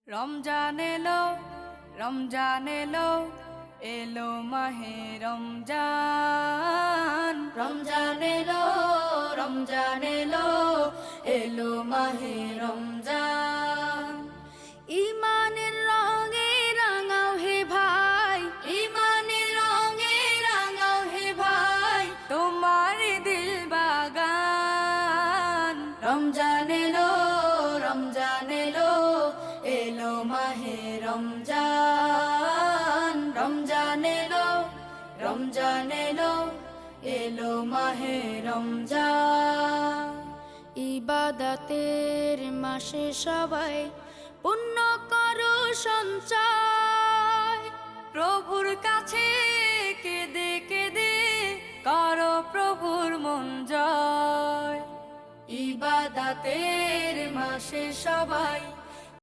রমজান এলো, রমজান এলো, এলো মাহে রমজান। রমজান এলো, রমজান এলো, এলো মাহে রমজান। ইমানের রঙে রাঙাও হে ভাই, ইমানের রঙে রাঙাও হে ভাই, তোমার দিল বাগান। রমজান এলো, রমজান এলো, এলো মাহে রমজান। রমজান এলো, রমজান এলো, এলো মাহে রমজান। ইবাদতের মাসে সবাই পুণ্য করো সঞ্চয়, প্রভুর কাছে কেঁদে কেঁদে করো প্রভুর মন জয়। ইবাদতের মাসে সবাই